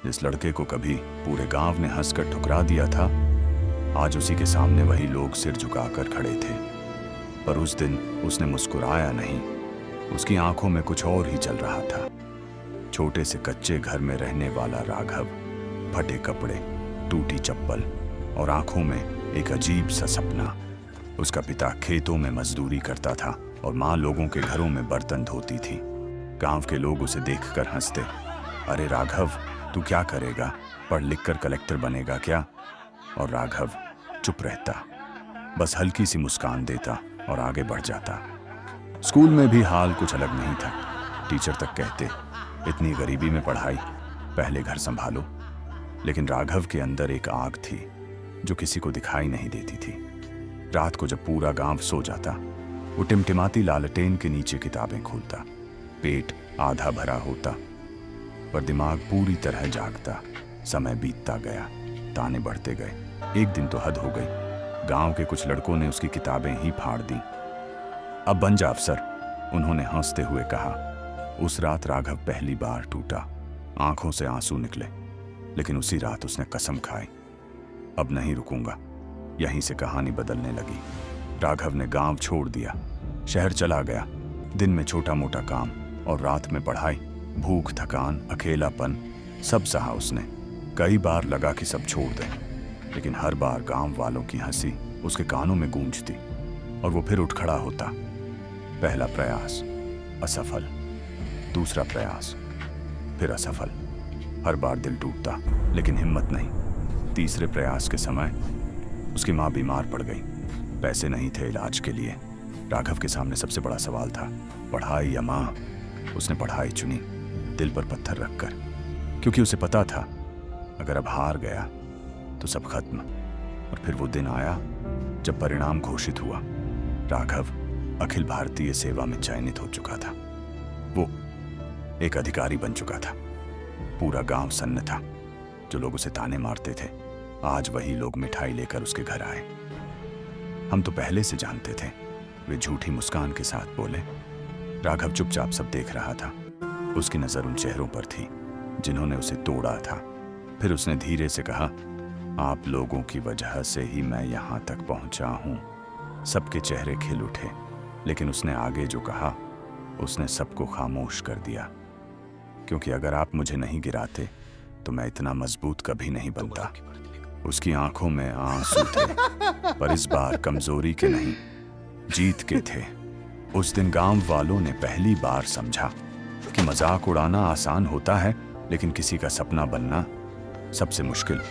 जिस लड़के को कभी पूरे गांव ने हंसकर ठुकरा दिया था, आज उसी के सामने वही लोग सिर झुकाकर खड़े थे। पर उस दिन उसने मुस्कुराया नहीं, उसकी आंखों में कुछ और ही चल रहा था। छोटे से कच्चे घर में रहने वाला राघव, फटे कपड़े, टूटी चप्पल और आंखों में एक अजीब सा सपना। उसका पिता खेतों में मजदूरी करता था और माँ लोगों के घरों में बर्तन धोती थी। गांव के लोग उसे देखकर हंसते, अरे राघव, तू क्या करेगा, पढ़ लिख कर कलेक्टर बनेगा क्या? और राघव चुप रहता, बस हल्की सी मुस्कान देता और आगे बढ़ जाता। स्कूल में भी हाल कुछ अलग नहीं था। टीचर तक कहते, इतनी गरीबी में पढ़ाई, पहले घर संभालो। लेकिन राघव के अंदर एक आग थी जो किसी को दिखाई नहीं देती थी। रात को जब पूरा गांव सो जाता, वो टिमटिमाती लालटेन के नीचे किताबें खोलता। पेट आधा भरा होता पर दिमाग पूरी तरह जागता। समय बीतता गया, ताने बढ़ते गए। एक दिन तो हद हो गई, गांव के कुछ लड़कों ने उसकी किताबें ही फाड़ दी। अब बन जा अफसर, उन्होंने हंसते हुए कहा। उस रात राघव पहली बार टूटा, आंखों से आंसू निकले। लेकिन उसी रात उसने कसम खाई, अब नहीं रुकूंगा। यहीं से कहानी बदलने लगी। राघव ने गांव छोड़ दिया, शहर चला गया। दिन में छोटा मोटा काम और रात में पढ़ाई। भूख, थकान, अकेलापन सब सहा उसने। कई बार लगा कि सब छोड़ दें, लेकिन हर बार गांव वालों की हंसी उसके कानों में गूंजती और वो फिर उठ खड़ा होता। पहला प्रयास असफल, दूसरा प्रयास फिर असफल। हर बार दिल टूटता लेकिन हिम्मत नहीं। तीसरे प्रयास के समय उसकी माँ बीमार पड़ गई। पैसे नहीं थे इलाज के लिए। राघव के सामने सबसे बड़ा सवाल था, पढ़ाई या माँ? उसने पढ़ाई चुनी, दिल पर पत्थर रखकर, क्योंकि उसे पता था अगर अब हार गया तो सब खत्म। और फिर वो दिन आया जब परिणाम घोषित हुआ। राघव अखिल भारतीय सेवा में चयनित हो चुका था। वो एक अधिकारी बन चुका था। पूरा गांव सन्न था। जो लोग उसे ताने मारते थे, आज वही लोग मिठाई लेकर उसके घर आए। हम तो पहले से जानते थे, वे झूठी मुस्कान के साथ बोले। राघव चुपचाप सब देख रहा था। उसकी नजर उन चेहरों पर थी जिन्होंने उसे तोड़ा था। फिर उसने धीरे से कहा, आप लोगों की वजह से ही मैं यहां तक पहुंचा हूं। सबके चेहरे खिल उठे, लेकिन उसने आगे जो कहा उसने सबको खामोश कर दिया। क्योंकि अगर आप मुझे नहीं गिराते तो मैं इतना मजबूत कभी नहीं बनता। उसकी आंखों में आंसू थे, पर इस बार कमजोरी के नहीं, जीत के थे। उस दिन गांव वालों ने पहली बार समझा कि मजाक उड़ाना आसान होता है, लेकिन किसी का सपना बनना सबसे मुश्किल।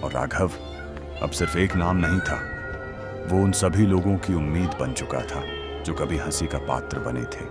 और राघव अब सिर्फ एक नाम नहीं था, वो उन सभी लोगों की उम्मीद बन चुका था जो कभी हंसी का पात्र बने थे।